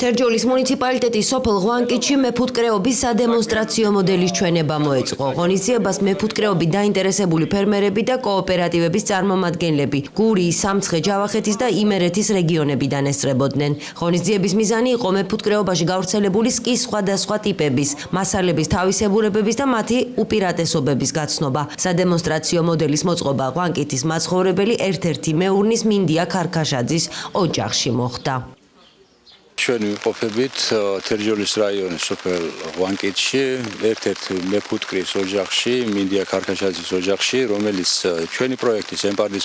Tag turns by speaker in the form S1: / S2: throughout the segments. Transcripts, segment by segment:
S1: თერჯოლის მუნიციპალიტეტის სოფელ ღვანკითში მეფუტკრეობის სადემონსტრაციო მოდელის ჩვენება მოეწყო. ღონისძიებას მეფუტკრეობით დაინტერესებული ფერმერები და კოოპერატივების წარმომადგენლები გურიის, სამცხე, ჯავახეთის და იმერეთის რეგიონებიდან ესწრებოდნენ. ღონისძიების მიზანი იყო მეფუტკრეობაში გავრცელებული სკის სხვადასხვა ტიპების, მასალების თავისებურებების და მათი უპირატესობების გაცნობა. სადემონსტრაციო მოდელის მოწყობა ღვანკითის მაცხოვრებელი ერთ-ერთი მეურნის მინდია ქარქაშაძის ოჯახში მოხდა.
S2: ჩვენი ვიყოფებით თერჯოლის რაიონის სოფელ ღვანკითში, ერთ-ერთი მეფუტკრის ოჯახში, მინდია ქარქაშაძის ოჯახში, რომელიც ჩვენი პროექტის ემპარდის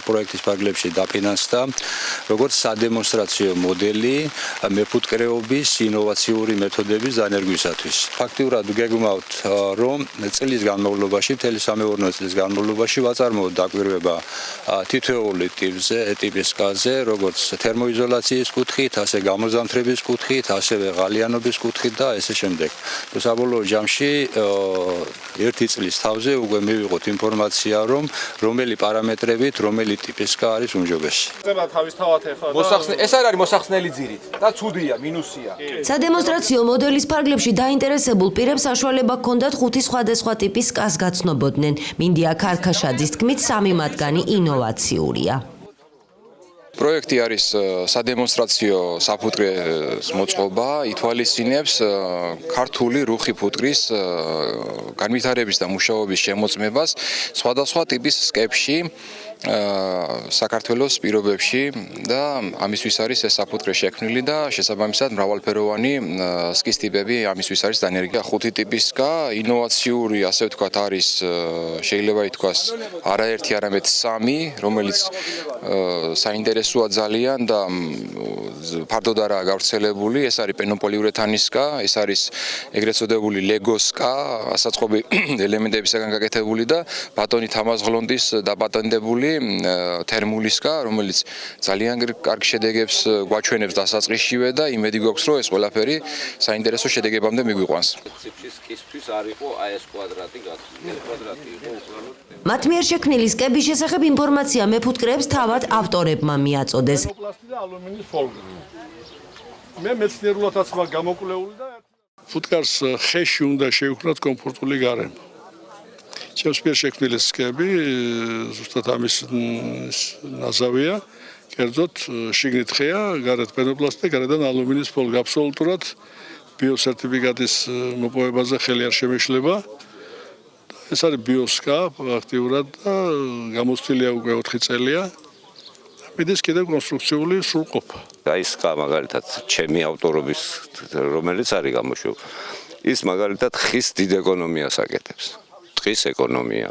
S2: პროექტის ფარგლებში დაფინანსდა, როგორც სადემონსტრაციო მოდელი მეფუტკრეობის ინოვაციური მეთოდების დანერგვისათვის. ფაქტიურად გეგმავთ, რომ წლის განმავლობაში, მთელი სამეურნეო წლის განმავლობაში ვაწარმოოთ დაკვირვება თითოეული ტიპის გაზზე, როგორც თერმოიზოლაციის კუთხით, ასე გამოზამთრების კუთხით, ასევე ღალიანობის კუთხით და ესე შემდეგ. საბოლოო ჯამში ერთი წლის თავზე უკვე მივიღოთ ინფორმაცია, რომ რომელი პარამეტრებით, რომელი ტიპისკა არის უმჯობესი.
S3: ეს არ არის მოსახსნელი ძირით და ცუდია, მინუსია.
S1: სადემონსტრაციო მოდელის ფარგლებში დაინტერესებულ პირებს საშუალება ჰქონდათ 5 სხვადასხვა ტიპის სკას გაცნობოდნენ. მინდია ქარქაშაძის თქმით, 3 მათგანი ინოვაციურია.
S3: პროექტი არის სადემონსტრაციო საფუტკრის მოწყობა, ითვალისწინებს ქართული რუხი ფუტკრის განვითარების და მუშაობის შემოწმებას სხვადასხვა ტიპის სკებში საქართველოს პირობებში და ამისთვის არის ეს საფუტკრე შექმნილი და შესაბამისად მრავალფეროვანი სკის ტიპები ამისთვის არის დანერგია. 5 ტიპისკა ინოვაციური, ასე ვთქვათ, არის შეიძლება ითქვას არაერთი, არამედ 3, რომელიც საინტერესოა ძალიან და ფართოდ არაა გავრცელებული. ეს არის პენოპოლიურეთანისკა, ეს არის ეგრეთ წოდებული ლეგოსკა, ასაწყობი ელემენტებისგან გაკეთებული და ბატონი თამაზ ღლონდის დაპატენტებული თერმულისკა, რომელიც ძალიან კარგ შედეგებს გვაჩვენებს დასაწყისშივე და იმედი გვაქვს, რომ ეს ყველაფერი საინტერესო შედეგებამდე მიგვიყვანს.
S1: მათ მიერ შექმნილი სკების შესახებ ინფორმაცია მეფუტკრეებს თავად ავტორებმა მიაწოდეს.
S4: მე მეცნიერულადაც მაგ გამოკვლეული და ფუტკარს ხეში უნდა შევქმნათ კომფორტული გარემო. ჩემს მიერ შექმნილი სკები ზუსტად ამის ნაზავია, კერძოდ შიგნით ხეა, გარეთ პენოპლასტი, გარედან ალუმინის ფოლგი. აბსოლუტურად ბიოსერტიფიკატის მოპოვებაზე ხელი არ შემეშლება. ეს არის ბიოსკა აქტიურად და გამოცდილია უკვე 4 წელია. მიდის კიდევ კონსტრუქციული სრულყოფა.
S5: აი სკა მაგალითად ჩემი ავტორობის რომელიც არის გამოშვებული. ის მაგალითად ხის დიდ ეკონომიას აკეთებს. ტყის ეკონომია.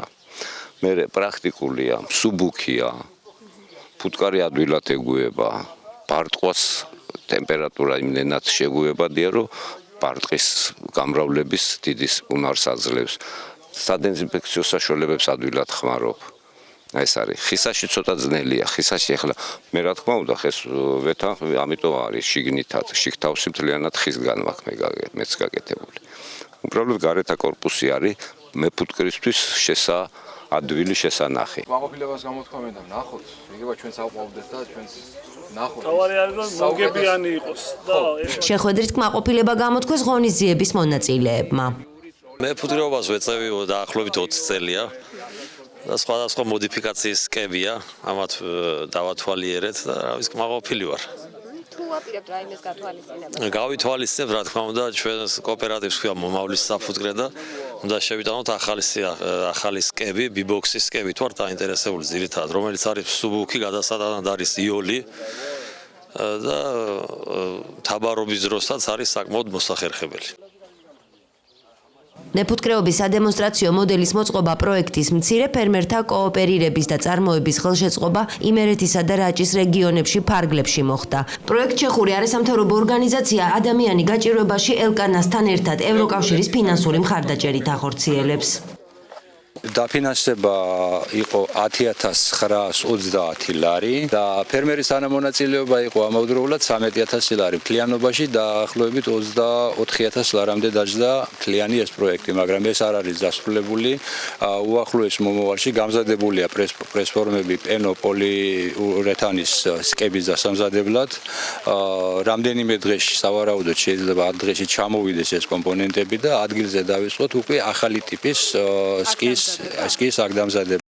S5: მე პრაქტიკულია, მსუბუქია. ფუტკარი ადვილად ეგუება. პარტყოს ტემპერატურა იმდენად შეგუებადია, რომ პარტყის გამრავლების დიდის უნარს აძლევს. სადეზინფექციო საშუალებებს ადვილად ხმარობ. ეს არის ხისაში ცოტა ძნელია. ხისაში ახლა მე რა თქმა უნდა ხეს ვეთანხმ, ამიტომ არის შიგნითად, შიგთავსი მთლიანად ხისგან მაქვს მეც გაკეთებული. უბრალოდ გარეთა კორპუსი არის მეფუტკრისთვის ადვილი შესანახი.
S3: მაყოფილებას გამოთქვამენ და ნახოთ, იგივე ჩვენს ავყვავდეთ და ჩვენს ნახოთ.
S4: თავარი არის რომ მოგებიანი იყოს და
S1: შეხვედრით კმაყოფილება გამოთქვეს ღონისძიების მონაწილეებმა.
S6: მეფუტკრეობას ვეწევი დაახლოებით 20 წელია და სხვადასხვა მოდიფიკაციის სკებია, ამათ დავათვალიერეთ და რა ვიცი, კმაყოფილი ვარ.
S7: თუ აპირებთ რაიმეს გათვალისწინება?
S6: გავითვალისწინებ, რა თქმა უნდა, ჩვენს კოოპერატივს ქვია მომავლის საფუტკრე და უნდა შევიტანოთ ახალი სკები, ბიბოქსის სკებით ვარ დაინტერესებული ძირითადად, რომელიც არის მსუბუქი, გადასატანად არის იოლი და თაბარობის დროსაც არის საკმაოდ მოსახერხებელი.
S1: მეფუტკრეობის სადემონსტრაციო მოდელის მოწყობა პროექტის მცირე ფერმერთა კოოპერირების და წარმოების ხელშეწყობა იმერეთისა და რაჭის რეგიონებში ფარგლებში მოხდა. პროექტ ჩეხური არასამთავრობო ორგანიზაცია ადამიანი გაჭირვებაში ელკანასთან ერთად ევროკავშირის ფინანსური მხარდაჭერით ახორციელებს.
S2: დაფინანსება იყო 10930 ლარი და ფერმერის თანამონაწილეობა იყო ამავდროულად 13000 ლარი. მთლიანობაში დაახლოებით 24000 ლარამდე დაჯდა მთლიანი ეს პროექტი, მაგრამ ეს არ არის დასრულებული. უახლოეს მომავალში გამზადებულია პრესფორმები პენოპოლიურეთანის სკების დასამზადებლად. რამდენიმე დღეში სავარაუდოდ შეიძლება 10 დღეში ჩამოვიდეს ეს კომპონენტები და ადგილზე დავიწყოთ უკვე ახალი ტიპის სკის აქ დამზადება.